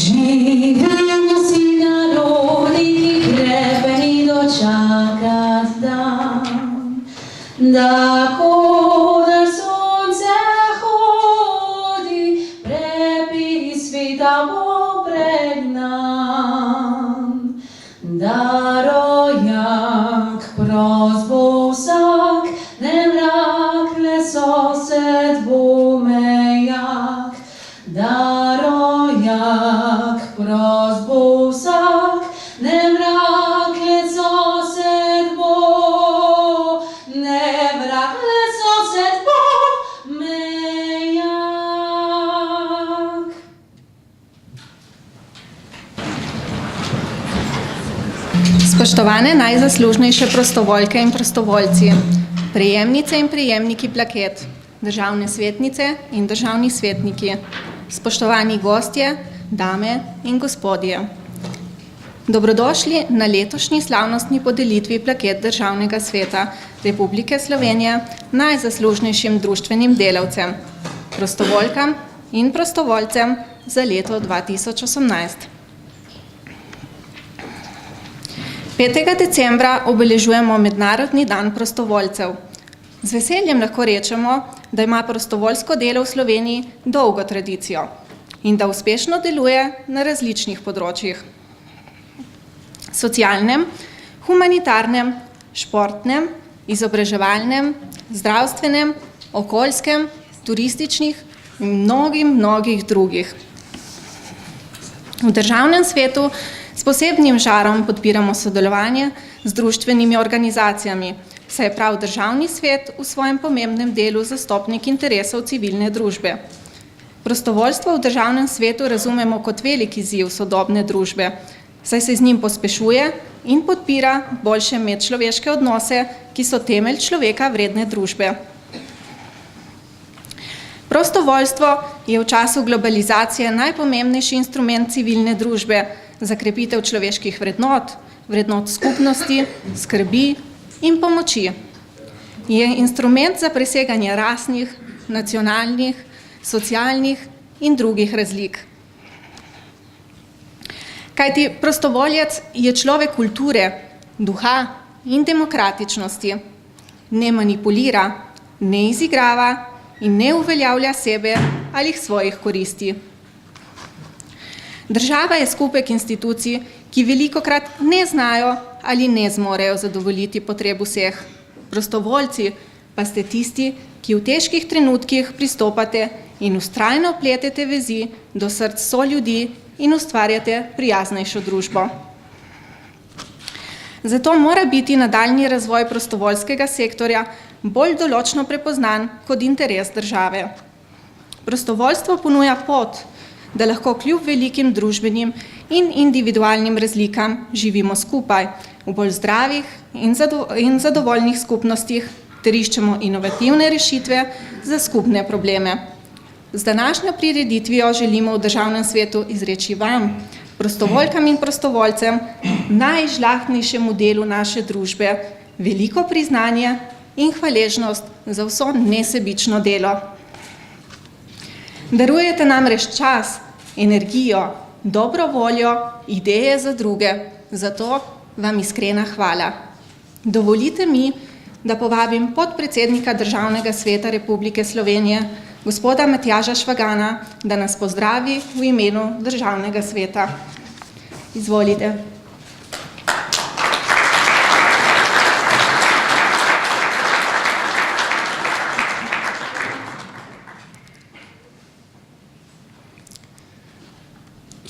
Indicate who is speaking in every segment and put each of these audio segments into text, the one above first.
Speaker 1: Življenja si narodi, ki krepeni dočakat dan, da kodar sonce hodi, prepis sveta bo pregnan. Da rojak prost bo vsak, ne mrak, le sosed bo mejak. Da rojak prost bo vsak, ne mrak, le sosed bo, ne mrak, le sosed bo mejak.
Speaker 2: Spoštovane najzaslužnejše prostovoljke in prostovoljci, prejemnice in prejemniki plaket, državne svetnice in državni svetniki, spoštovani gostje, dame in gospodje. Dobrodošli na letošnji slavnostni podelitvi plaket Državnega sveta Republike Slovenije najzaslužnejšim društvenim delavcem, prostovoljkam in prostovoljcem za leto 2018. 5. decembra obeležujemo Mednarodni dan prostovoljcev. Z veseljem lahko rečemo, da ima prostovoljsko delo v Sloveniji dolgo tradicijo in da uspešno deluje na različnih področjih. Socialnem, humanitarnem, športnem, izobraževalnem, zdravstvenem, okoljskem, turističnih in mnogih drugih. V državnem svetu s posebnim žarom podpiramo sodelovanje z društvenimi organizacijami, saj je prav državni svet v svojem pomembnem delu zastopnik interesov civilne družbe. Prostovoljstvo v državnem svetu razumemo kot velik izziv sodobne družbe, saj se z njim pospešuje in podpira boljše medčloveške odnose, ki so temelj človeka vredne družbe. Prostovoljstvo je v času globalizacije najpomembnejši instrument civilne družbe za krepitev človeških vrednot, vrednot skupnosti, skrbi in pomoči. Je instrument za preseganje rasnih, nacionalnih, socialnih in drugih razlik. Kajti prostovoljec je človek kulture, duha in demokratičnosti. Ne manipulira, ne izigrava in ne uveljavlja sebe ali svojih koristi. Država je skupek institucij, ki velikokrat ne znajo ali ne zmorejo zadovoljiti potreb vseh. Prostovoljci pa ste tisti, ki v težkih trenutkih pristopate in vztrajno pletete vezi do src soljudi in ustvarjate prijaznejšo družbo. Zato mora biti nadaljnji razvoj prostovoljskega sektorja bolj določno prepoznan kot interes države. Prostovoljstvo ponuja pot, da lahko kljub velikim družbenim in individualnim razlikam živimo skupaj v bolj zdravih in zadovoljnih skupnostih ter iščemo inovativne rešitve za skupne probleme. Z današnjo prireditvijo želimo v državnem svetu izreči vam, prostovoljkam in prostovoljcem, najžlahtnejšemu delu naše družbe, veliko priznanje in hvaležnost za vso nesebično delo. Darujete namreč čas, energijo, dobro voljo, ideje za druge, zato vam iskrena hvala. Dovolite mi, da povabim podpredsednika Državnega sveta Republike Slovenije, gospoda Matjaža Švagana, da nas pozdravi v imenu Državnega sveta. Izvolite.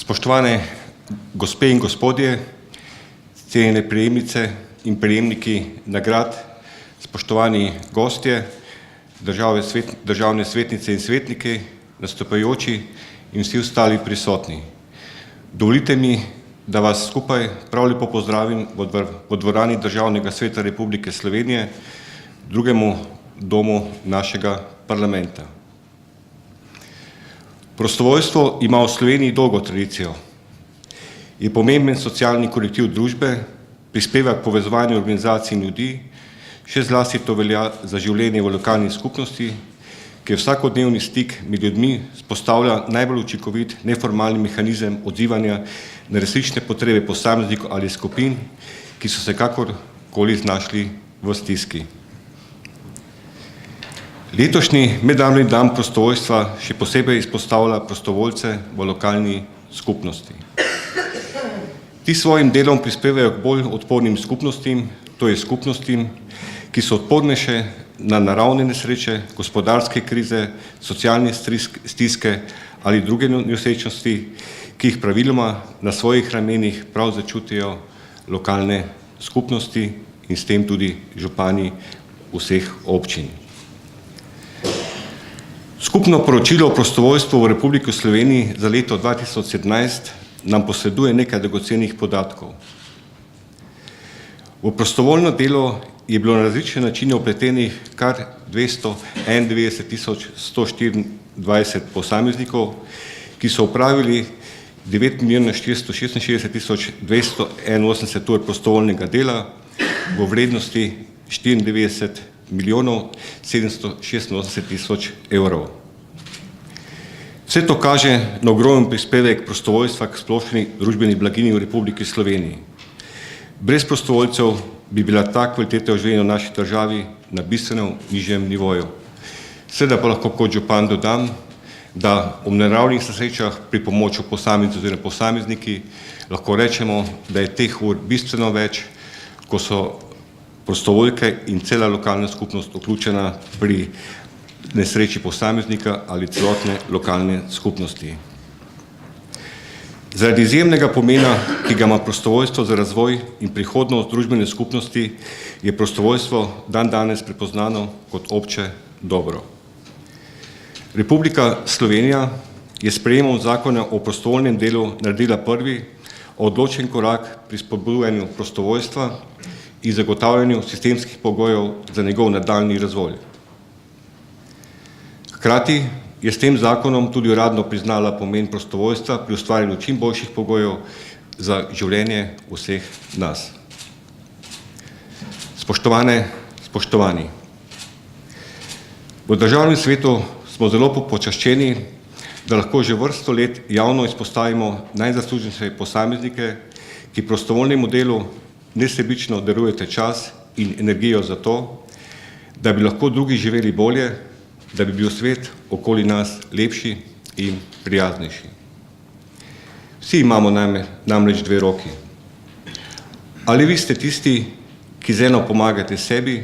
Speaker 3: Spoštovane gospe in gospodje, cenjene prejemnice in prejemniki nagrad, spoštovani gostje, državne svetnice in svetniki, nastopajoči in vsi ostali prisotni. Dovolite mi, da vas skupaj prav lepo pozdravim v dvorani Državnega sveta Republike Slovenije, drugemu domu našega parlamenta. Prostovoljstvo ima v Sloveniji dolgo tradicijo. Je pomemben socialni kolektiv družbe, prispeva k povezovanju organizacij in ljudi, še zlasti to velja za življenje v lokalni skupnosti, ki je vsakodnevni stik med ljudmi, spostavlja najbolj učinkovit neformalni mehanizem odzivanja na resnične potrebe posameznikov ali skupin, ki so se kakorkoli znašli v stiski. Letošnji mednarodni dan prostovoljstva še posebej izpostavlja prostovoljce v lokalni skupnosti. Ti svojim delom prispevajo k bolj odpornim skupnostim, to je skupnostim, ki so odpornejše na naravne nesreče, gospodarske krize, socialne stiske ali druge nosečnosti, ki jih praviloma na svojih ramenih prav začutijo lokalne skupnosti in s tem tudi župani vseh občin. Skupno poročilo o prostovoljstvu v Republiki Sloveniji za leto 2017 nam posreduje nekaj dragocenih podatkov. V prostovoljno delo je bilo na različne načine vpletenih kar 291.124 posameznikov, ki so opravili 9.466.281 ur prostovoljnega dela v vrednosti 94.786.000 evrov. Vse to kaže na ogromen prispevek prostovoljstva k splošni družbeni blaginji v Republiki Sloveniji. Brez prostovoljcev bi bila ta kvaliteta življenja v naši državi na bistveno nižjem nivoju. Seveda pa lahko kot župan dodam, da ob naravnih nesrečah pri pomoču posamezniki lahko rečemo, da je teh ur bistveno več, ko so prostovoljke in cela lokalna skupnost vključena pri nesreči posameznika ali celotne lokalne skupnosti. Zaradi izjemnega pomena, ki ga ima prostovoljstvo za razvoj in prihodnost družbene skupnosti, je prostovoljstvo dandanes prepoznano kot obče dobro. Republika Slovenija je s sprejemom zakona o prostovoljnem delu naredila prvi odločen korak pri spodbujanju prostovoljstva in zagotavljanju sistemskih pogojev za njegov nadaljnji razvoj. Hkrati je s tem zakonom tudi uradno priznala pomen prostovoljstva pri ustvarjanju čim boljših pogojev za življenje vseh nas. Spoštovane, spoštovani, v državnem svetu smo zelo počaščeni, da lahko že vrsto let javno izpostavimo najzaslužnejše posameznike, ki prostovoljnemu delu nesebično darujete čas in energijo za to, da bi lahko drugi živeli bolje, da bi bil svet okoli nas lepši in prijaznejši. Vsi imamo namreč dve roki. Ali vi ste tisti, ki z eno pomagate sebi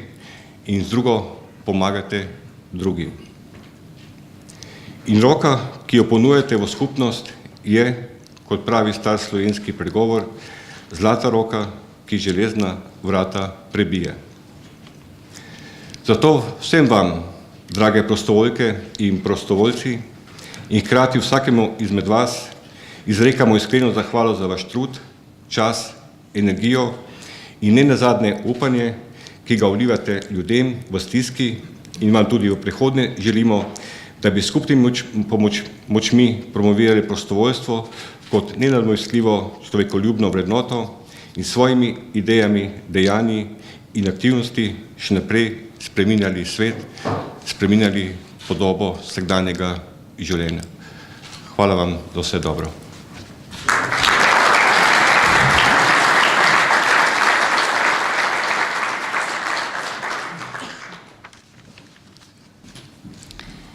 Speaker 3: in z drugo pomagate drugim. In roka, ki jo ponujate v skupnost, je, kot pravi star slovenski pregovor, zlata roka, ki železna vrata prebije. Zato vsem vam, drage prostovoljke in prostovoljci, in hkrati vsakemu izmed vas izrekamo iskreno zahvalo za vaš trud, čas, energijo in nenazadnje upanje, ki ga vlivate ljudem v stiski in vam tudi v prihodnje želimo, da bi skupnimi močmi promovirali prostovoljstvo kot nenadmojsljivo človekoljubno vrednoto in svojimi idejami, dejanji in aktivnosti še naprej spreminjali svet, spreminjali podobo vsakdanjega življenja. Hvala vam za vse dobro.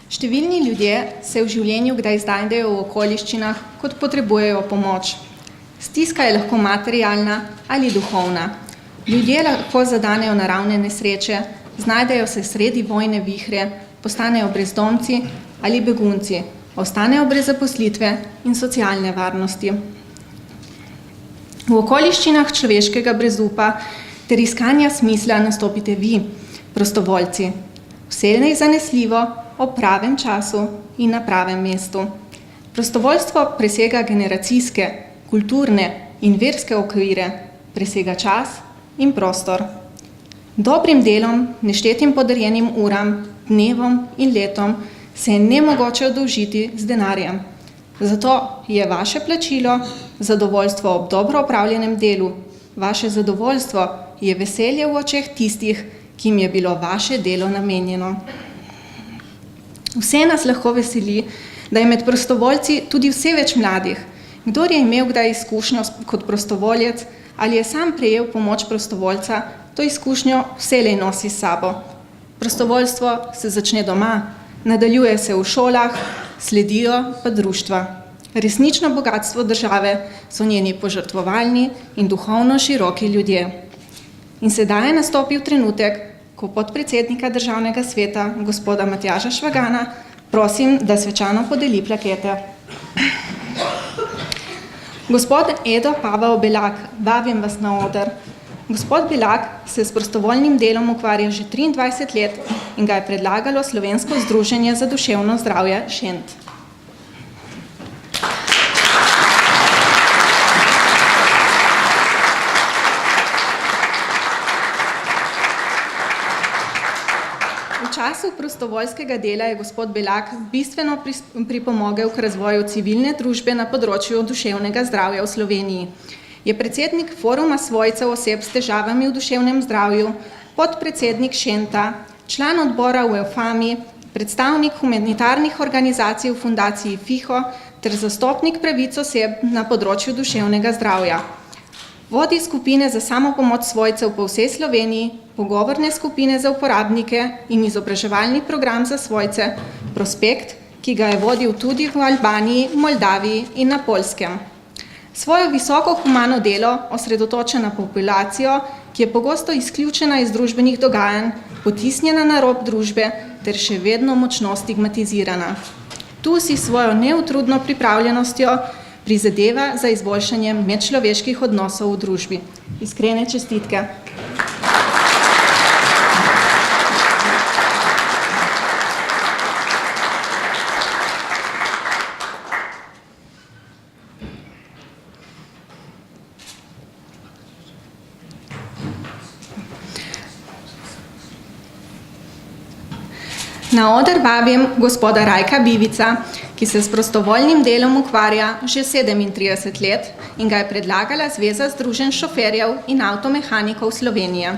Speaker 2: Številni ljudje se v življenju kdaj znajdejo v okoliščinah, kot potrebujejo pomoč. Stiska je lahko materialna ali duhovna. Ljudje lahko zadanejo naravne nesreče, znajdejo se sredi vojne vihre, postanejo brezdomci ali begunci, ostanejo brez zaposlitve in socialne varnosti. V okoliščinah človeškega brezupa ter iskanja smisla nastopite vi, prostovoljci, vselej zanesljivo, o pravem času in na pravem mestu. Prostovoljstvo presega generacijske, kulturne in verske okvire, presega čas in prostor. Dobrim delom, neštetim podarjenim uram, dnevom in letom se je nemogoče oddolžiti z denarjem. Zato je vaše plačilo zadovoljstvo ob dobro opravljenem delu. Vaše zadovoljstvo je veselje v očeh tistih, ki jim je bilo vaše delo namenjeno. Vse nas lahko veseli, da je med prostovoljci tudi vse več mladih. Kdor je imel kdaj izkušnjo kot prostovoljec ali je sam prejel pomoč prostovoljca, to izkušnjo vselej nosi s sabo. Prostovoljstvo se začne doma, nadaljuje se v šolah, sledijo pa društva. Resnično bogatstvo države so njeni požrtvovalni in duhovno široki ljudje. In sedaj je nastopil trenutek, ko podpredsednika Državnega sveta, gospoda Matjaža Švagana, prosim, da svečano podeli plakete. Gospod Edo Pavel Belak, vabim vas na oder. Gospod Belak se s prostovoljnim delom ukvarja že 23 let in ga je predlagalo Slovensko združenje za duševno zdravje Šent. V času prostovoljskega dela je gospod Belak bistveno pripomogel k razvoju civilne družbe na področju duševnega zdravja v Sloveniji. Je predsednik Foruma svojcev oseb s težavami v duševnem zdravju, podpredsednik Šenta, član odbora v EUFAMI, predstavnik humanitarnih organizacij v fundaciji FIHO ter zastopnik pravic oseb na področju duševnega zdravja. Vodi skupine za samopomoč svojcev po vsej Sloveniji, pogovorne skupine za uporabnike in izobraževalni program za svojce Prospekt, ki ga je vodil tudi v Albaniji, Moldaviji in na Poljskem. Svojo visoko humano delo osredotoča na populacijo, ki je pogosto izključena iz družbenih dogajanj, potisnjena na rob družbe ter še vedno močno stigmatizirana. Tu si svojo neutrudno pripravljenostjo prizadeva za izboljšanje medčloveških odnosov v družbi. Iskrene čestitke. Na oder vabim gospoda Rajka Bivica, ki se s prostovoljnim delom ukvarja že 37 let in ga je predlagala Zveza združenj šoferjev in avtomehanikov Slovenije.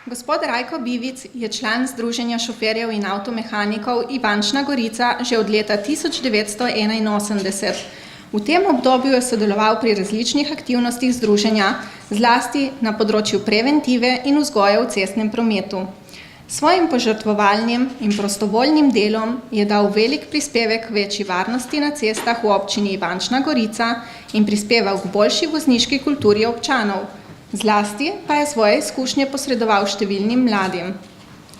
Speaker 2: Gospod Rajko Bivic je član Združenja šoferjev in avtomehanikov Ivančna Gorica že od leta 1981. V tem obdobju je sodeloval pri različnih aktivnostih združenja, zlasti na področju preventive in vzgoje v cestnem prometu. Svojim požrtvovalnim in prostovoljnim delom je dal velik prispevek k večji varnosti na cestah v občini Ivančna Gorica in prispeval k boljši vozniški kulturi občanov. Zlasti pa je svoje izkušnje posredoval številnim mladim.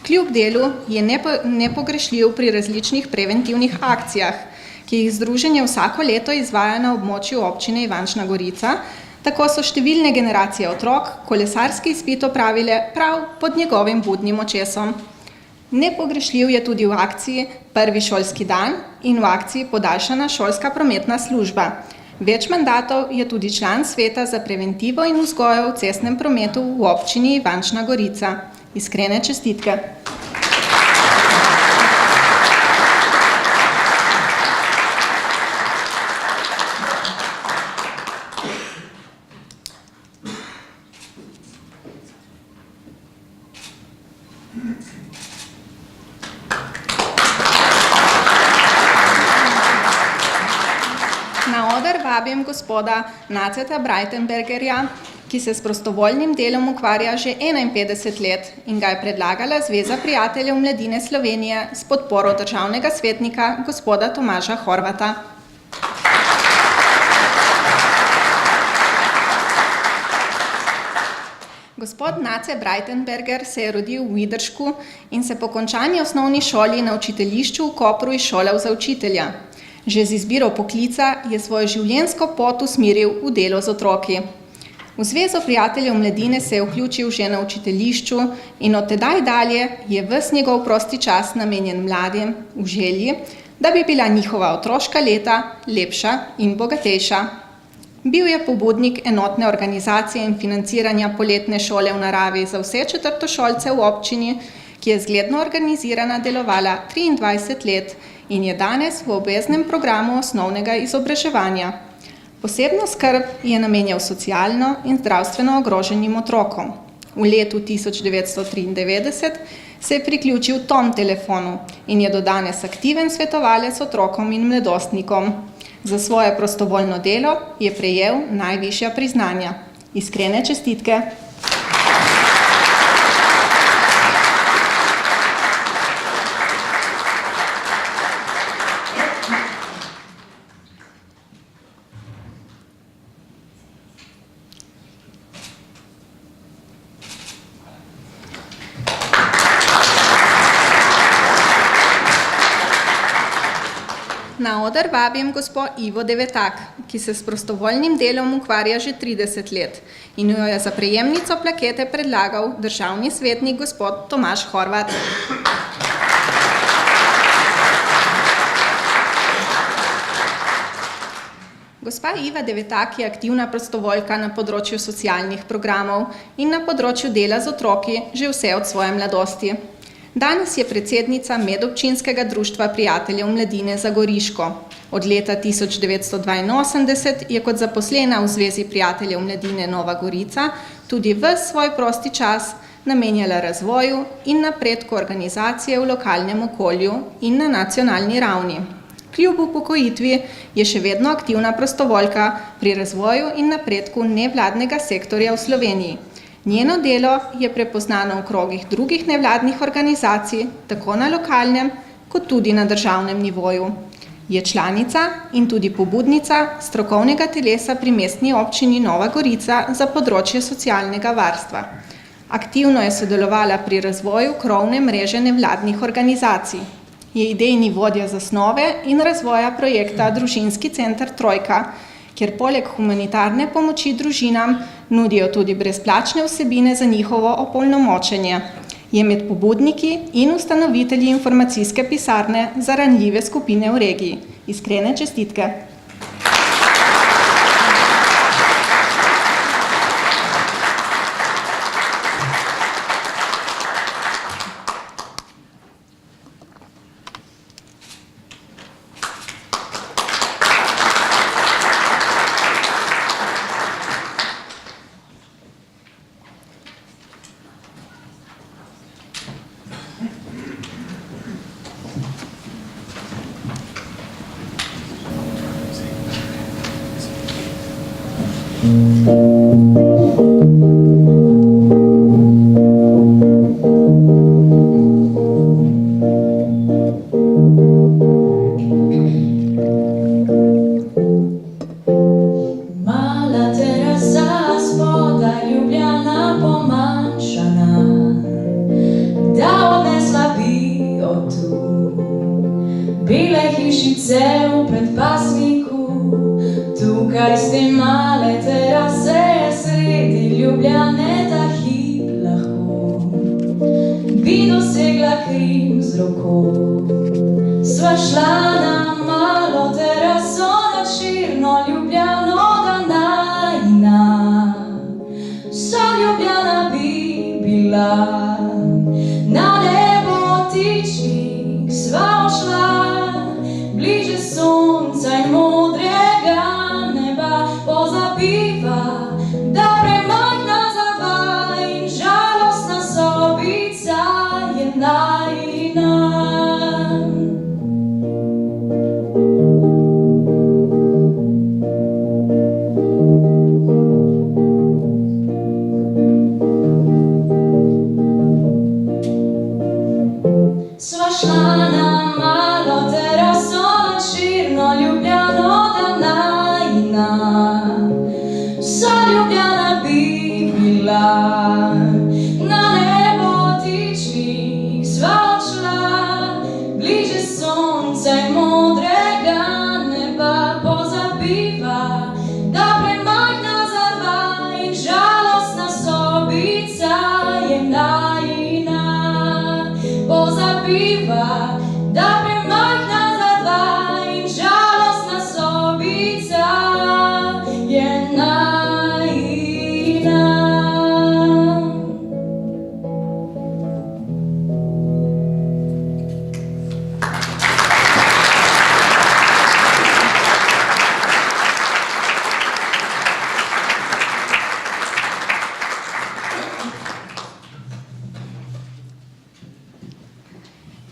Speaker 2: Kljub delu je nepogrešljiv pri različnih preventivnih akcijah, ki jih združenje vsako leto izvaja na območju občine Ivančna Gorica, tako so številne generacije otrok kolesarski izpit opravile prav pod njegovim budnim očesom. Nepogrešljiv je tudi v akciji Prvi šolski dan in v akciji Podaljšana šolska prometna služba. Več mandatov je tudi član Sveta za preventivo in vzgojo v cestnem prometu v občini Ivančna Gorica. Iskrene čestitke. Vabim gospoda Naceta Breitenbergerja, ki se s prostovoljnim delom ukvarja že 51 let in ga je predlagala Zveza prijateljev mladine Slovenije s podporo državnega svetnika gospoda Tomaža Horvata. Gospod Nace Breitenberger se je rodil v Idršku in se po končani osnovni šoli na učiteljišču v Kopru izšolal za učitelja. Že z izbiro poklica je svojo življenjsko pot usmeril v delo z otroki. V Zvezo prijateljev mladine se je vključil že na učiteljišču in od tedaj dalje je ves njegov prosti čas namenjen mladim v želji, da bi bila njihova otroška leta lepša in bogatejša. Bil je pobudnik enotne organizacije in financiranja poletne šole v naravi za vse četrtošolce v občini, ki je zgledno organizirana delovala 23 let in je danes v obveznem programu osnovnega izobraževanja. Posebno skrb je namenjal socialno in zdravstveno ogroženim otrokom. V letu 1993 se je priključil Tom telefonu in je do danes aktiven svetovalec otrokom in mladostnikom. Za svoje prostovoljno delo je prejel najvišja priznanja. Iskrene čestitke. Na oder vabim gospo Ivo Devetak, ki se s prostovoljnim delom ukvarja že 30 let in jo je za prejemnico plakete predlagal državni svetnik gospod Tomaž Horvat. Gospa Iva Devetak je aktivna prostovoljka na področju socialnih programov in na področju dela z otroki že vse od svoje mladosti. Danes je predsednica Medobčinskega društva prijateljev mladine za Goriško. Od leta 1982 je kot zaposlena v Zvezi prijateljev mladine Nova Gorica tudi ves svoj prosti čas namenjala razvoju in napredku organizacije v lokalnem okolju in na nacionalni ravni. Kljub upokojitvi je še vedno aktivna prostovoljka pri razvoju in napredku nevladnega sektorja v Sloveniji. Njeno delo je prepoznano v krogih drugih nevladnih organizacij, tako na lokalnem, kot tudi na državnem nivoju. Je članica in tudi pobudnica strokovnega telesa pri mestni občini Nova Gorica za področje socialnega varstva. Aktivno je sodelovala pri razvoju krovne mreže nevladnih organizacij. Je idejni vodja zasnove in razvoja projekta Družinski center Trojka, kjer poleg humanitarne pomoči družinam nudijo tudi brezplačne vsebine za njihovo opolnomočenje. Je med pobudniki in ustanovitelji informacijske pisarne za ranljive skupine v regiji. Iskrene čestitke.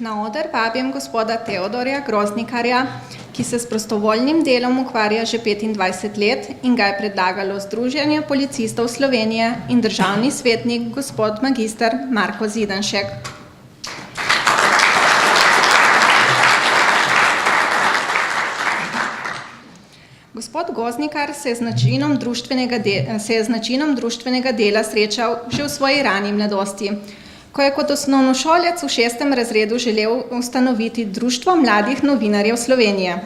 Speaker 2: Na oder vabim gospoda Teodorja Groznikarja, ki se s prostovoljnim delom ukvarja že 25 let in ga je predlagalo Združenje policistov Slovenije in državni svetnik gospod magister Marko Zidanšek. Gospod Goznikar se je z načinom društvenega dela srečal že v svoji rani mladosti, ko je kot osnovnošolec v 6. razredu želel ustanoviti Društvo mladih novinarjev Slovenije.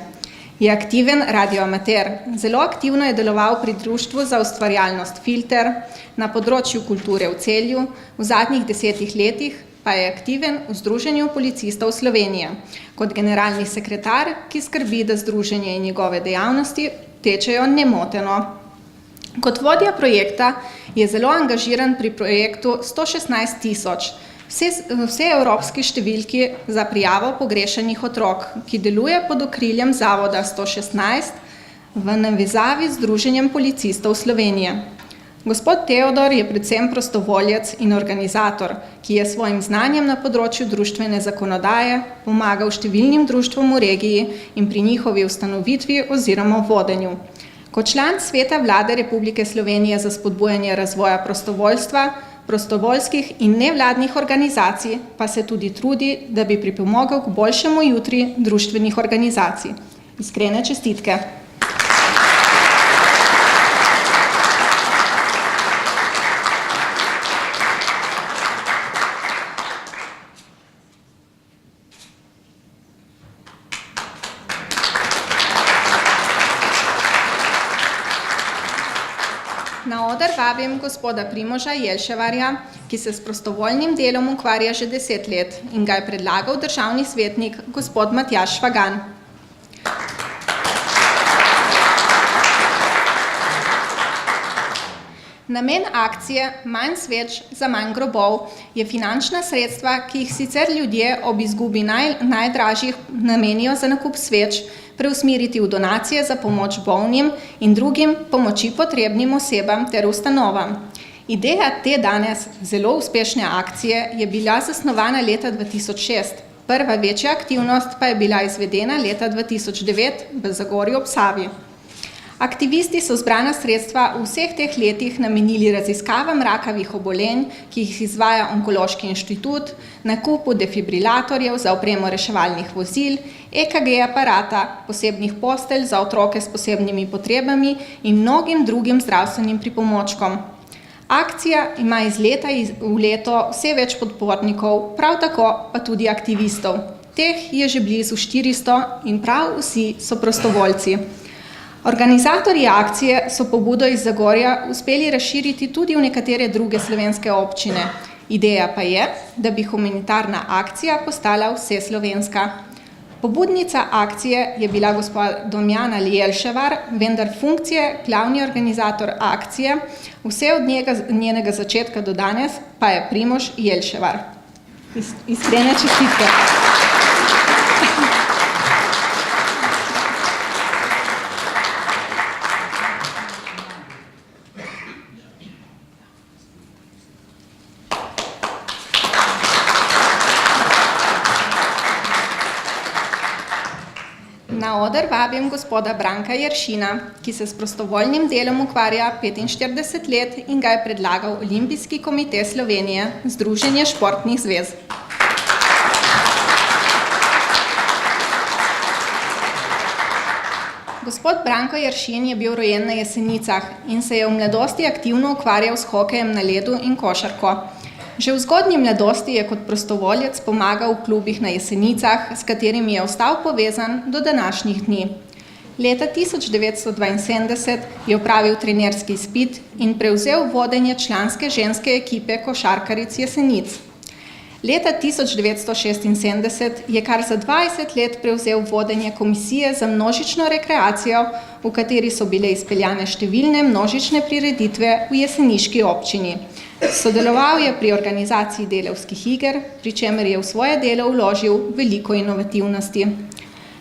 Speaker 2: Je aktiven radioamater, zelo aktivno je deloval pri Društvu za ustvarjalnost Filter, na področju kulture v Celju, v zadnjih 10 letih pa je aktiven v Združenju policistov Slovenije, kot generalni sekretar, ki skrbi, da združenje in njegove dejavnosti tečejo nemoteno. Kot vodja projekta je zelo angažiran pri projektu 116 000, vse evropski številki za prijavo pogrešanih otrok, ki deluje pod okriljem Zavoda 116 v navezavi z Združenjem policistov Slovenije. Gospod Teodor je predvsem prostovoljec in organizator, ki je svojim znanjem na področju društvene zakonodaje pomagal številnim društvom v regiji in pri njihovi ustanovitvi oziroma vodenju. Kot član Sveta Vlade Republike Slovenije za spodbujanje razvoja prostovoljstva, prostovoljskih in nevladnih organizacij pa se tudi trudi, da bi pripomogel k boljšemu jutri društvenih organizacij. Iskrene čestitke. Na oder vabim gospoda Primoža Jelševarja, ki se s prostovoljnim delom ukvarja že 10 let in ga je predlagal državni svetnik gospod Matjaž Švagan. Namen akcije Manj sveč za manj grobov je finančna sredstva, ki jih sicer ljudje ob izgubi najdražjih namenijo za nakup sveč, preusmeriti v donacije za pomoč bolnim in drugim pomoči potrebnim osebam ter ustanovam. Ideja te danes zelo uspešne akcije je bila zasnovana leta 2006, prva večja aktivnost pa je bila izvedena leta 2009 v Zagorju ob Savi. Aktivisti so zbrana sredstva v vseh teh letih namenili raziskavam rakavih obolenj, ki jih izvaja Onkološki inštitut, nakupu defibrilatorjev za opremo reševalnih vozil, EKG aparata, posebnih postelj za otroke s posebnimi potrebami in mnogim drugim zdravstvenim pripomočkom. Akcija ima iz leta v leto vse več podpornikov, prav tako pa tudi aktivistov. Teh je že blizu 400 in prav vsi so prostovoljci. Organizatorji akcije so pobudo iz Zagorja uspeli razširiti tudi v nekatere druge slovenske občine. Ideja pa je, da bi humanitarna akcija postala vseslovenska. Pobudnica akcije je bila gospa Domjana Jelševar, vendar funkcije glavni organizator akcije, vse od njenega začetka do danes pa je Primož Jelševar. Iskrene čestitke. Na oder vabim gospoda Branka Jeršina, ki se s prostovoljnim delom ukvarja 45 let in ga je predlagal Olimpijski komite Slovenije, Združenje športnih zvez. Gospod Branko Jeršin je bil rojen na Jesenicah in se je v mladosti aktivno ukvarjal s hokejem na ledu in košarko. Že v zgodnji mladosti je kot prostovoljec pomagal v klubih na Jesenicah, s katerimi je ostal povezan do današnjih dni. Leta 1972 je opravil trenerski izpit in prevzel vodenje članske ženske ekipe košarkaric Jesenic. Leta 1976 je kar za 20 let prevzel vodenje komisije za množično rekreacijo, v kateri so bile izpeljane številne množične prireditve v jeseniški občini. Sodeloval je pri organizaciji delavskih iger, pri čemer je v svoje delo vložil veliko inovativnosti.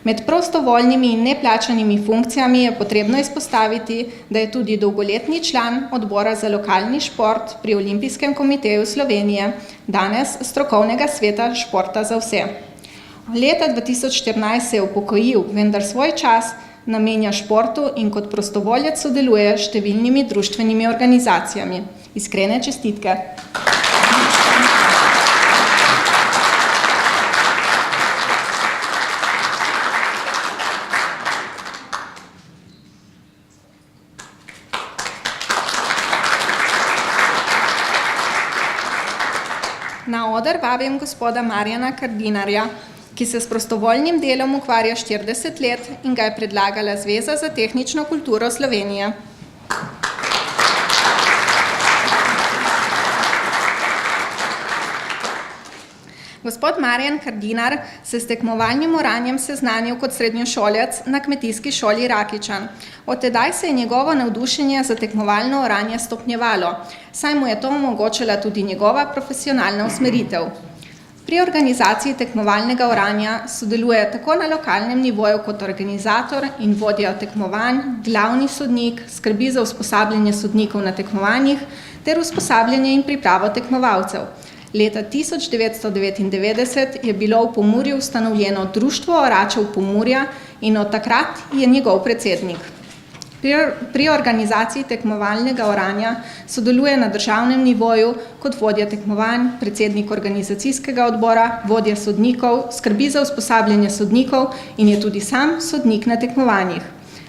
Speaker 2: Med prostovoljnimi in neplačanimi funkcijami je potrebno izpostaviti, da je tudi dolgoletni član odbora za lokalni šport pri Olimpijskem komiteju Slovenije, danes strokovnega sveta športa za vse. Leta 2014 se je upokojil, vendar svoj čas namenja športu in kot prostovoljec sodeluje s številnimi društvenimi organizacijami. Iskrene čestitke. Na oder vabim gospoda Marjana Kardinarja, ki se s prostovoljnim delom ukvarja 40 let in ga je predlagala Zveza za tehnično kulturo Slovenije. Gospod Marjan Kardinar se s tekmovalnim oranjem seznanil kot srednjošolec na kmetijski šoli Rakičan. Od tedaj se je njegovo navdušenje za tekmovalno oranje stopnjevalo, saj mu je to omogočila tudi njegova profesionalna usmeritev. Pri organizaciji tekmovalnega oranja sodeluje tako na lokalnem nivoju kot organizator in vodja tekmovanj, glavni sodnik, skrbi za usposabljanje sodnikov na tekmovanjih ter usposabljanje in pripravo tekmovalcev. Leta 1999 je bilo v Pomurju ustanovljeno Društvo oračev Pomurja in od takrat je njegov predsednik. Pri organizaciji tekmovalnega oranja sodeluje na državnem nivoju kot vodja tekmovanj, predsednik organizacijskega odbora, vodja sodnikov, skrbi za usposabljanje sodnikov in je tudi sam sodnik na tekmovanjih.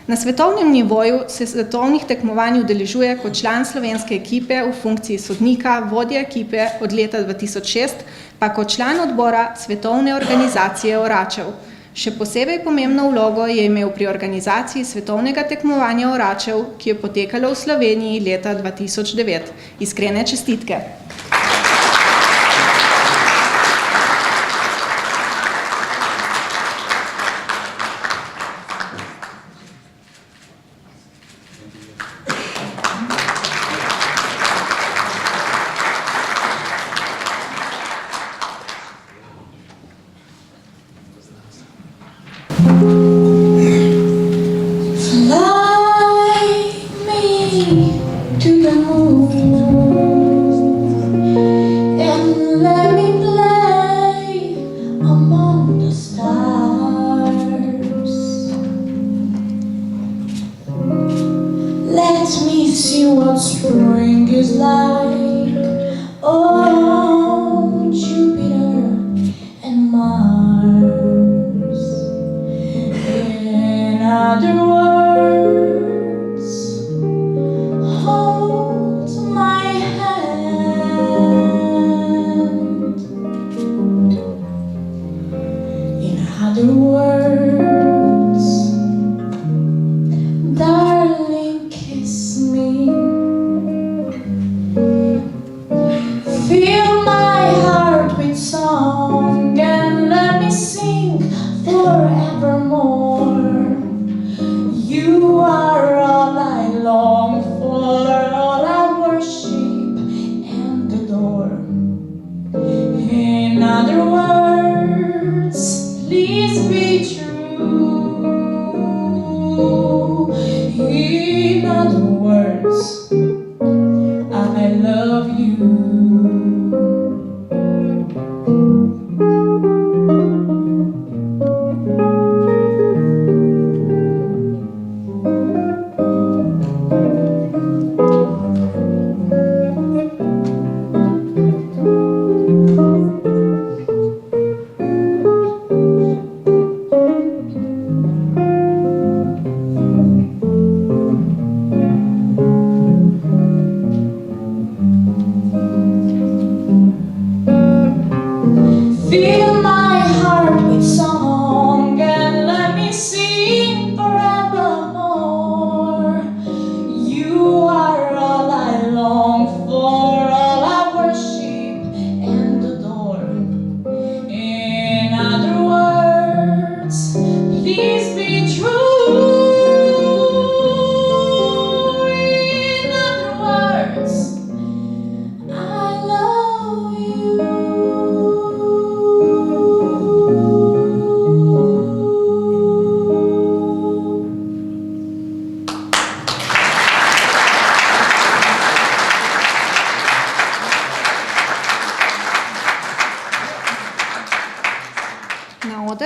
Speaker 2: Na svetovnem nivoju se svetovnih tekmovanj udeležuje kot član slovenske ekipe v funkciji sodnika, vodja ekipe od leta 2006, pa kot član odbora Svetovne organizacije oračev. Še posebej pomembno vlogo je imel pri organizaciji svetovnega tekmovanja oračev, ki je potekalo v Sloveniji leta 2009. Iskrene čestitke.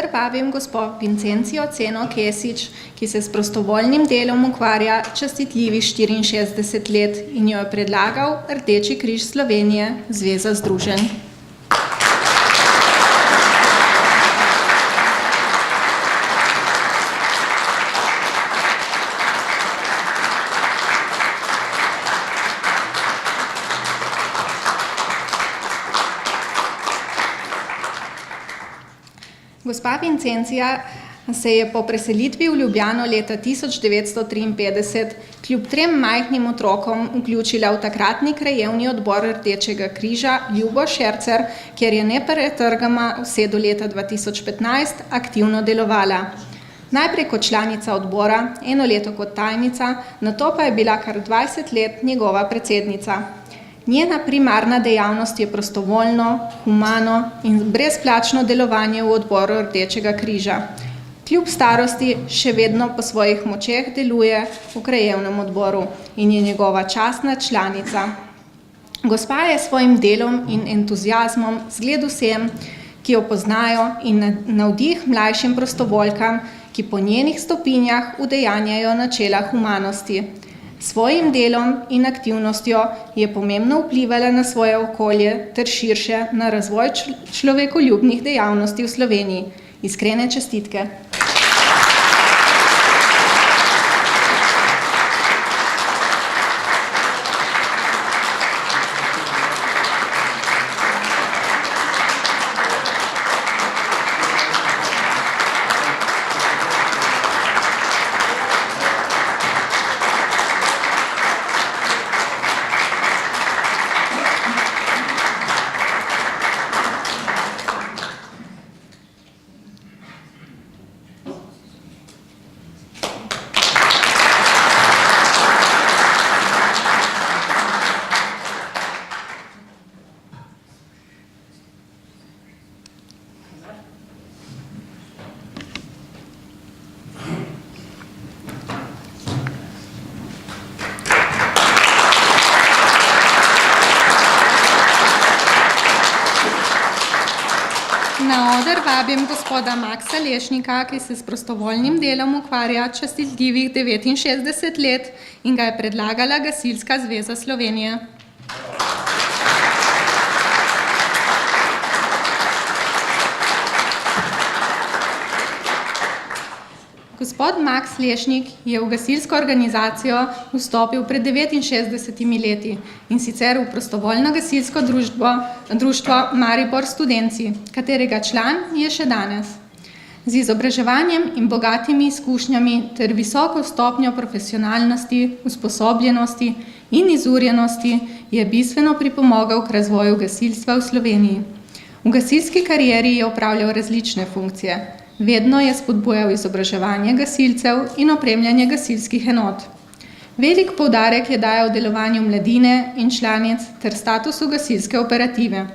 Speaker 2: oder vabim gospo Vincencijo Ceno Kesič, ki se s prostovoljnim delom ukvarja častitljivih 64 let in jo je predlagal Rdeči križ Slovenije, Zveza združenj. Gospa Vincencija se je po preselitvi v Ljubljano leta 1953 kljub 3 majhnim otrokom vključila v takratni krajevni odbor Rdečega križa Ljubo Šercer, kjer je nepretrgoma vse do leta 2015 aktivno delovala. Najprej kot članica odbora, 1 leto kot tajnica, nato pa je bila kar 20 let njegova predsednica. Njena primarna dejavnost je prostovoljno, humano in brezplačno delovanje v odboru Rdečega križa. Kljub starosti še vedno po svojih močeh deluje v krajevnem odboru in je njegova častna članica. Gospa je s svojim delom in entuziazmom zgled vsem, ki jo poznajo, in navdih mlajšim prostovoljkam, ki po njenih stopinjah udejanjajo načela humanosti. Svojim delom in aktivnostjo je pomembno vplivala na svoje okolje ter širše na razvoj človekoljubnih dejavnosti v Sloveniji. Iskrene čestitke. Na oder vabim gospoda Maksa Lešnika, ki se s prostovoljnim delom ukvarja častitljivih 69 let in ga je predlagala Gasilska zveza Slovenije. Gospod Maks Lešnik je v gasilsko organizacijo vstopil pred 69 leti in sicer v prostovoljno gasilsko društvo Maribor Studenci, katerega član je še danes. Z izobraževanjem in bogatimi izkušnjami ter visoko stopnjo profesionalnosti, usposobljenosti in izurjenosti je bistveno pripomogel k razvoju gasilstva v Sloveniji. V gasilski karieri je opravljal različne funkcije. Vedno je spodbujal izobraževanje gasilcev in opremljanje gasilskih enot. Velik poudarek je dajal delovanju mladine in članic ter statusu gasilske operative.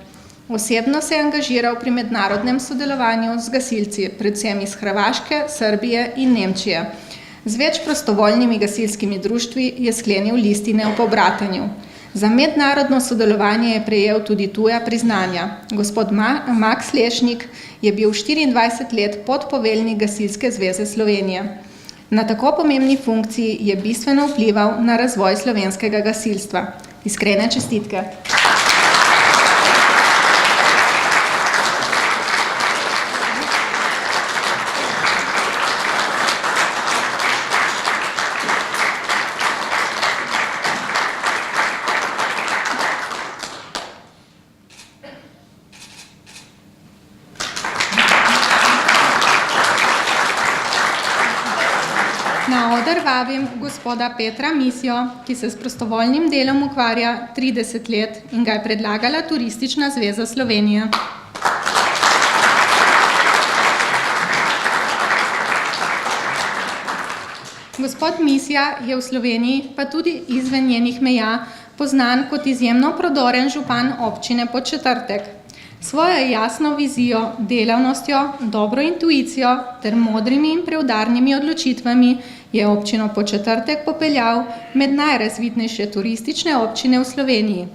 Speaker 2: Osebno se je angažiral pri mednarodnem sodelovanju z gasilci, predvsem iz Hrvaške, Srbije in Nemčije. Z več prostovoljnimi gasilskimi društvi je sklenil listine o pobratenju. Za mednarodno sodelovanje je prejel tudi tuja priznanja. Gospod Maks Lešnik je bil 24 let podpoveljnik Gasilske zveze Slovenije. Na tako pomembni funkciji je bistveno vplival na razvoj slovenskega gasilstva. Iskrene čestitke. Na oder vabim gospoda Petra Misijo, ki se s prostovoljnim delom ukvarja 30 let in ga je predlagala Turistična zveza Slovenije. Gospod Misija je v Sloveniji, pa tudi izven njenih meja, poznan kot izjemno prodoren župan občine Podčetrtek. Svojo jasno vizijo, delavnostjo, dobro intuicijo ter modrimi in preudarnimi odločitvami je občino Podčetrtek popeljal med najrazvitnejše turistične občine v Sloveniji.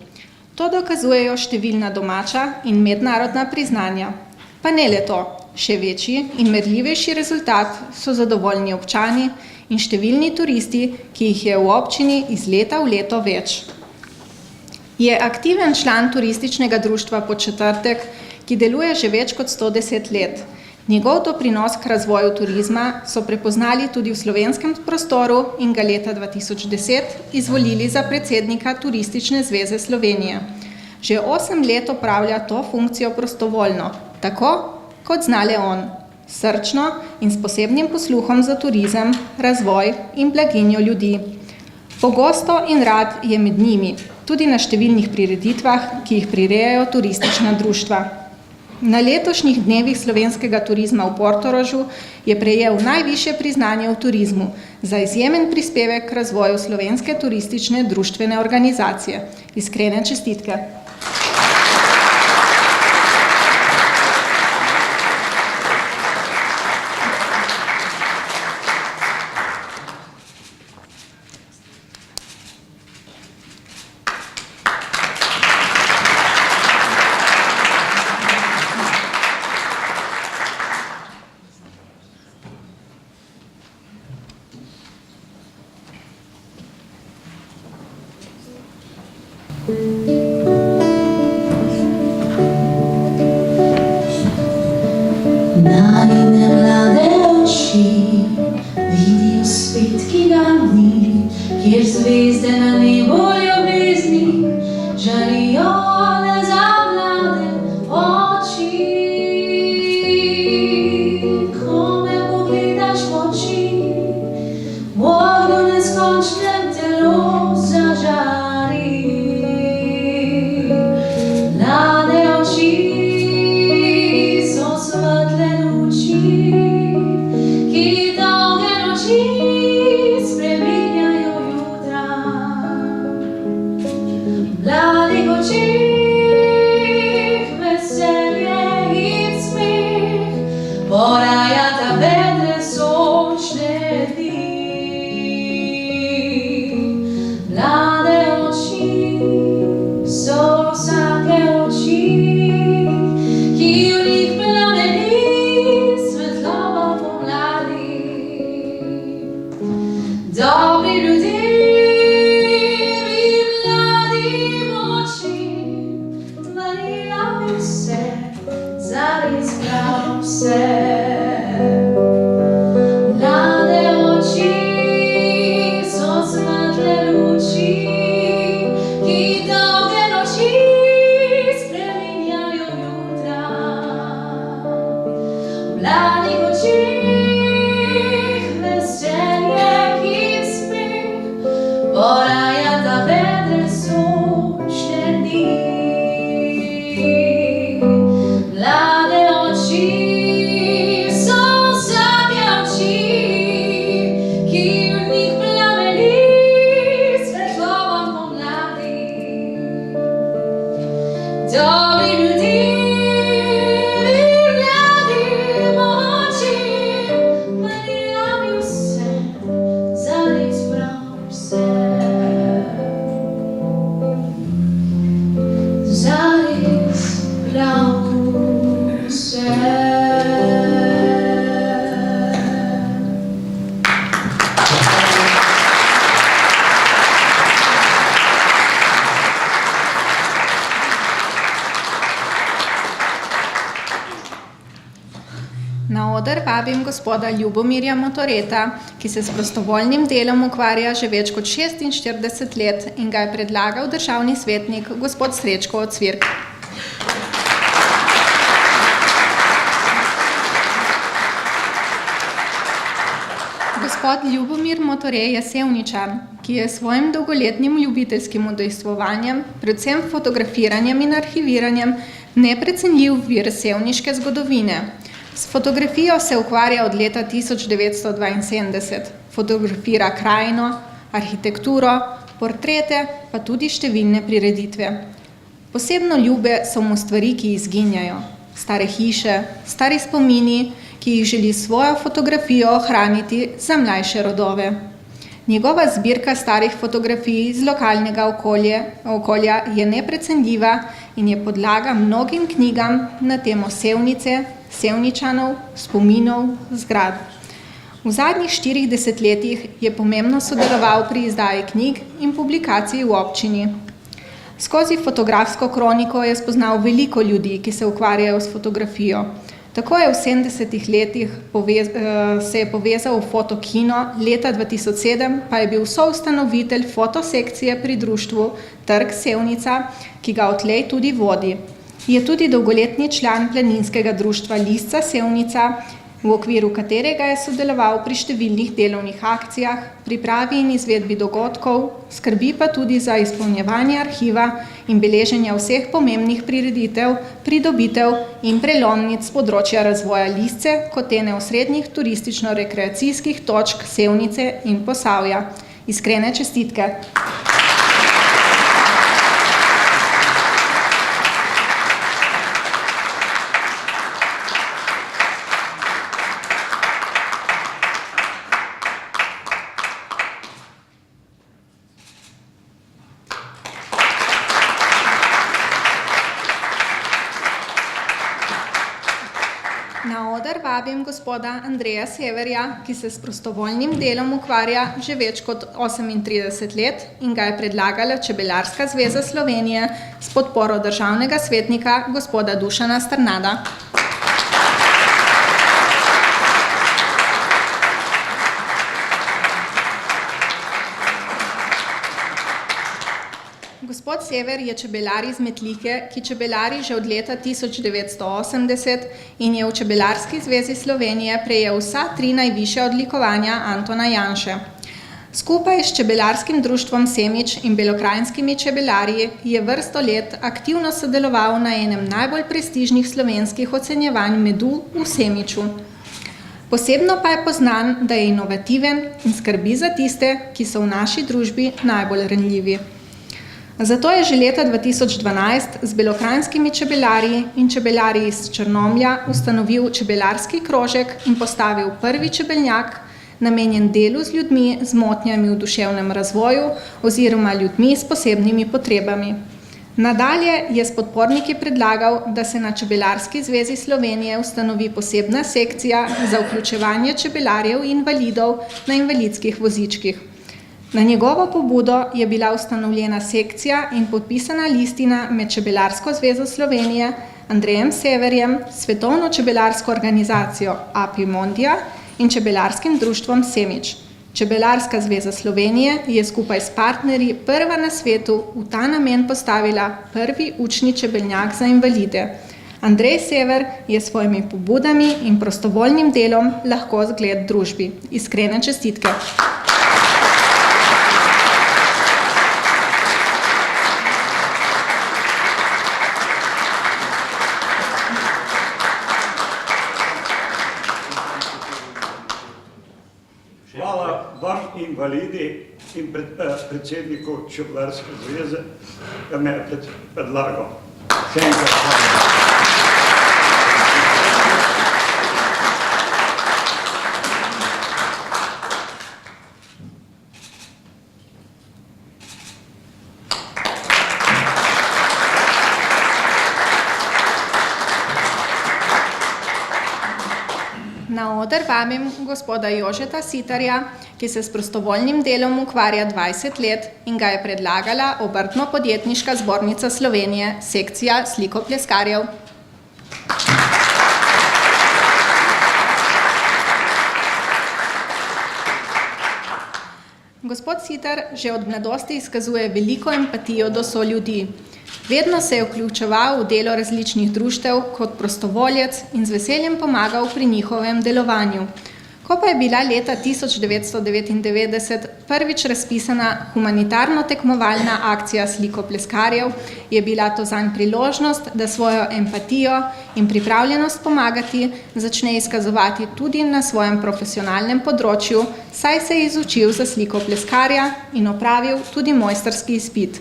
Speaker 2: To dokazujejo številna domača in mednarodna priznanja. Pa ne le to, Še večji in merljivejši rezultat so zadovoljni občani in številni turisti, ki jih je v občini iz leta v leto več. Je aktiven član turističnega društva Podčetrtek, ki deluje že več kot 110 let. Njegov doprinos k razvoju turizma so prepoznali tudi v slovenskem prostoru in ga leta 2010 izvolili za predsednika Turistične zveze Slovenije. Že 8 let opravlja to funkcijo prostovoljno, tako kot zna le on, srčno in s posebnim posluhom za turizem, razvoj in blaginjo ljudi. Pogosto in rad je med njimi, tudi na številnih prireditvah, ki jih prirejajo turistična društva. Na letošnjih dnevih slovenskega turizma v Portorožu je prejel najvišje priznanje v turizmu za izjemen prispevek k razvoju slovenske turistične društvene organizacije. Iskrene čestitke.
Speaker 1: Naivne mlade oči vidijo svet, ki ga ni, kjer zvezde na nebu ljubezni žarijo le za mlade oči. Ko me pogledaš v oči, v ognju neskončnem telo zažari. Mlade oči so svetle luči, ki dolge noči spreminjajo jutra. Mladih očih veselje in smeh porajata vedre sončne dni. Mlade oči so vsake oči, ki v njih plameni svetloba pomladi. Dobri ljudje in mladim očim varila bi vse, zares prav vse. Mlade oči so svetle luči, ki dolge noči spreminjajo jutra. Mladih očih veselje in smeh porajata vedre sončne dni. Mlade oči so vsake oči, ki v njih plameni svetloba pomladi. Dobri ljudje in mladim očim varila bi vse, zares prav vse. Zares prav vse.
Speaker 2: Na oder vabim gospoda Ljubomirja Motoreta, ki se s prostovoljnim delom ukvarja že več kot 46 let in ga je predlagal državni svetnik gospod Srečko Ocvirk. Gospod Ljubomir Motore je Sevničan, ki je s svojim dolgoletnim ljubiteljskim udejstvovanjem, predvsem fotografiranjem in arhiviranjem, neprecenljiv vir sevniške zgodovine. S fotografijo se ukvarja od leta 1972, fotografira krajino, arhitekturo, portrete, pa tudi številne prireditve. Posebno ljube so mu stvari, ki izginjajo, stare hiše, stari spomini, ki jih želi svojo fotografijo ohraniti za mlajše rodove. Njegova zbirka starih fotografij iz lokalnega okolja je neprecenljiva in je podlaga mnogim knjigam na temo Sevnice, Sevničanov, spominov, zgradb. V zadnjih 4 desetletjih je pomembno sodeloval pri izdaji knjig in publikaciji v občini. Skozi fotografsko kroniko je spoznal veliko ljudi, ki se ukvarjajo s fotografijo. Tako je v 70 letih se je povezal v fotokino, leta 2007 pa je bil soustanovitelj fotosekcije pri društvu Trg Sevnica, ki ga odtlej tudi vodi. Je tudi dolgoletni član planinskega društva Lisca Sevnica, v okviru katerega je sodeloval pri številnih delovnih akcijah, pripravi in izvedbi dogodkov, skrbi pa tudi za izpolnjevanje arhiva in beleženja vseh pomembnih prireditev, pridobitev in prelomnic s področja razvoja Lisce kot ene osrednjih turistično-rekreacijskih točk Sevnice in Posavja. Iskrene čestitke. Na oder vabim gospoda Andreja Severja, ki se s prostovoljnim delom ukvarja že več kot 38 let in ga je predlagala Čebelarska zveza Slovenije s podporo državnega svetnika gospoda Dušana Strnada. Gospod Sever je čebelar iz Metlike, ki čebelari že od leta 1980 in je v Čebelarski zvezi Slovenije prejel vsa 3 najvišja odlikovanja Antona Janše. Skupaj s Čebelarskim društvom Semič in belokranjskimi čebelarji je vrsto let aktivno sodeloval na enem najbolj prestižnih slovenskih ocenjevanj medu v Semiču. Posebno pa je poznan, da je inovativen in skrbi za tiste, ki so v naši družbi najbolj ranljivi. Zato je že leta 2012 z belokranjskimi čebelarji in čebelarji iz Črnomlja ustanovil čebelarski krožek in postavil prvi čebelnjak, namenjen delu z ljudmi z motnjami v duševnem razvoju oziroma ljudmi s posebnimi potrebami. Nadalje je s podporniki predlagal, da se na Čebelarski zvezi Slovenije ustanovi posebna sekcija za vključevanje čebelarjev in invalidov na invalidskih vozičkih. Na njegovo pobudo je bila ustanovljena sekcija in podpisana listina med Čebelarsko zvezo Slovenije, Andrejem Severjem, Svetovno čebelarsko organizacijo Apimondija in Čebelarskim društvom Semič. Čebelarska zveza Slovenije je skupaj s partnerji prva na svetu v ta namen postavila prvi učni čebelnjak za invalide. Andrej Sever je s svojimi pobudami in prostovoljnim delom lahko zgled družbi. Iskrene čestitke.
Speaker 4: Hvala vam invalidi in predsedniku Čebelarske zveze, da me je predlagal. Vse enkrat hvala.
Speaker 2: Na oder vabim gospoda Jožeta Sitarja, ki se s prostovoljnim delom ukvarja 20 let in ga je predlagala Obrtno-podjetniška zbornica Slovenije, sekcija slikopleskarjev. Gospod Sitar že od mladosti izkazuje veliko empatijo do soljudi. Vedno se je vključeval v delo različnih društev kot prostovoljec in z veseljem pomagal pri njihovem delovanju. Ko pa je bila leta 1999 prvič razpisana humanitarno tekmovalna akcija slikopleskarjev, je bila to zanj priložnost, da svojo empatijo in pripravljenost pomagati začne izkazovati tudi na svojem profesionalnem področju, saj se je izučil za slikopleskarja in opravil tudi mojstrski izpit.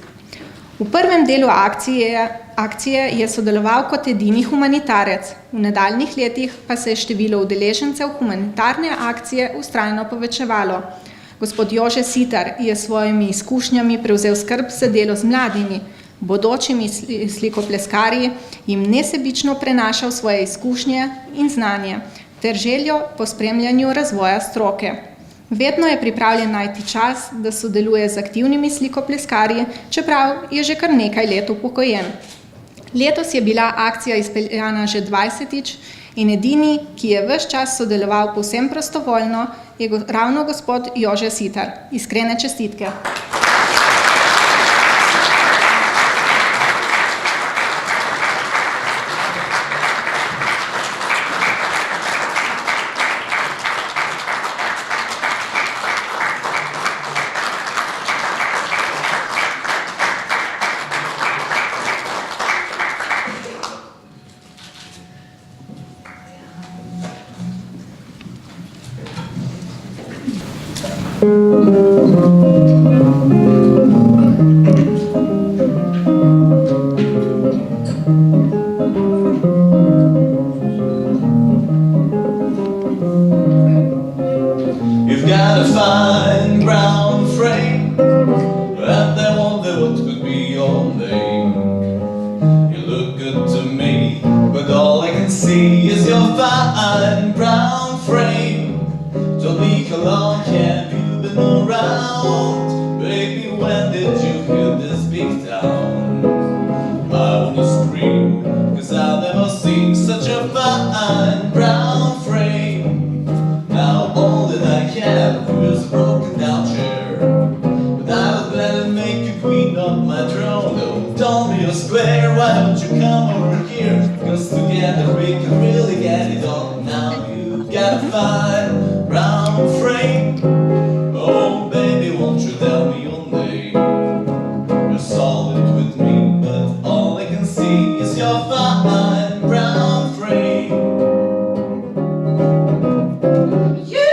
Speaker 2: V prvem delu akcije je sodeloval kot edini humanitarec, v nadaljnjih letih pa se je število udeležencev humanitarne akcije vztrajno povečevalo. Gospod Jože Sitar je s svojimi izkušnjami prevzel skrb za delo z mladimi, bodočimi slikopleskarji jim nesebično prenašal svoje izkušnje in znanje ter željo po spremljanju razvoja stroke. Vedno je pripravljen najti čas, da sodeluje z aktivnimi slikopleskarji, čeprav je že kar nekaj let upokojen. Letos je bila akcija izpeljana že 20-tič in edini, ki je ves čas sodeloval povsem prostovoljno, je ravno gospod Jože Sitar. Iskrene čestitke.
Speaker 5: You've got a fine brown frame, and I wonder what could be your name. You look good to me, but all I can see is your fine brown frame. Tell me how long have you been around? Baby, when did you hear this big town? I wanna scream, 'cause I've never seen such a fine brown frame. Now all that I have is a broken down chair, but I would gladly make you queen on my throne. Oh, don't be a square, why don't you come over here? 'Cause together we can really get it on. Now you got a fine brown frame. Oh baby, won't you tell me your name? You're solid with me, but all I can see is your fine brown frame.
Speaker 1: You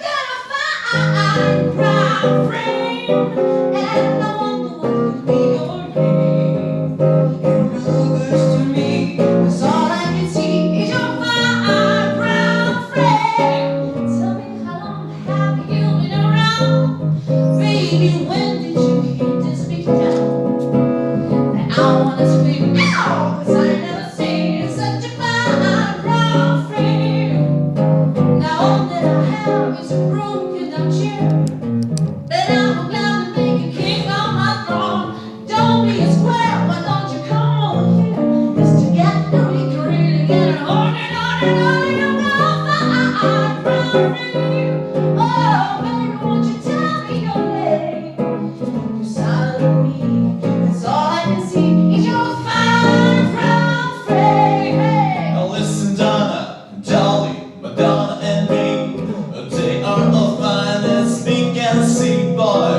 Speaker 1: got a fine brown frame, and I wonder what could be your name. You look good to me, 'cause all I can see is your fine brown frame. Tell me how long have you been around? Baby, when did you hear this big town? And I wanna scream now, 'cause I never seen such a fine brown frame. Now all that I have is a broken down chair, but I will gladly make you king on my throne. Don't be a square, why don't you come over here? 'Cause together we can really get it on and on and on. You got a fine brown frame. Oh baby, won't you tell me your name? You're silent with me, 'cause all I can see is your fine brown frame. Hey.
Speaker 5: Now listen, Donna, Dolly, Madonna and me, they are all fine as we can see, boy.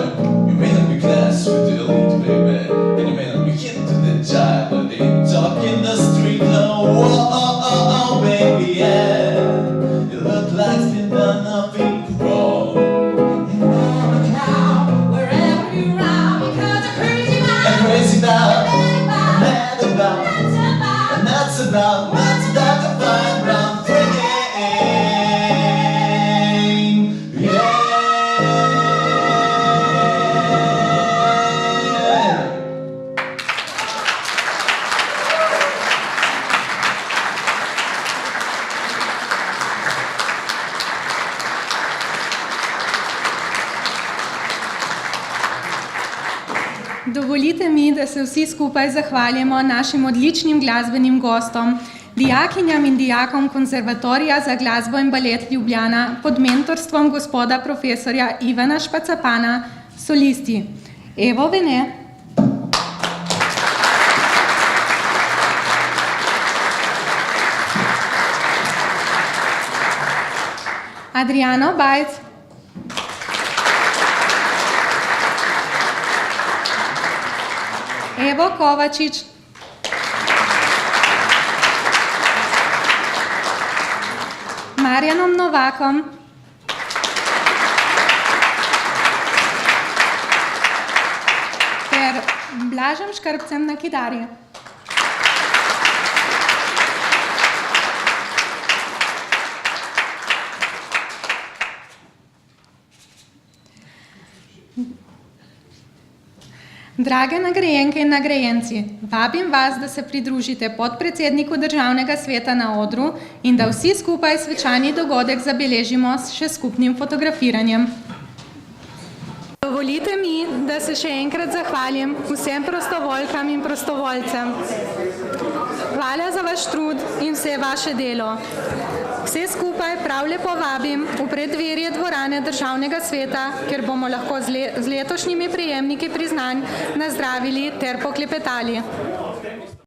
Speaker 5: You may not be class with the elite, baby, and you may not be hip to the jive, but they talk in the street. Oh, oh, oh, oh, oh, baby, yeah. You look like you've done nothing wrong.
Speaker 1: Wherever you round, because I'm crazy about,
Speaker 5: I'm crazy about,
Speaker 1: mad about,
Speaker 5: and that's about the fine brown frame. Yeah.
Speaker 2: Dovolite mi, da se vsi skupaj zahvalimo našim odličnim glasbenim gostom, dijakinjam in dijakom Konservatorija za glasbo in balet Ljubljana pod mentorstvom gospoda profesorja Ivana Špacapana, solisti Evo Vene, Adriano Bajc, Evo Kovačič, Marjanom Novakom, ter Blažem Škrpcem na kitari. Drage nagrajenke in nagrajenci, vabim vas, da se pridružite podpredsedniku Državnega sveta na odru in da vsi skupaj svečani dogodek zabeležimo s še skupnim fotografiranjem. Dovolite mi, da se še enkrat zahvalim vsem prostovoljkam in prostovoljcem. Hvala za vaš trud in vse vaše delo. Vse skupaj prav lepo vabim v preddverje dvorane Državnega sveta, kjer bomo lahko z letošnjimi prejemniki priznanj nazdravili ter poklepetali.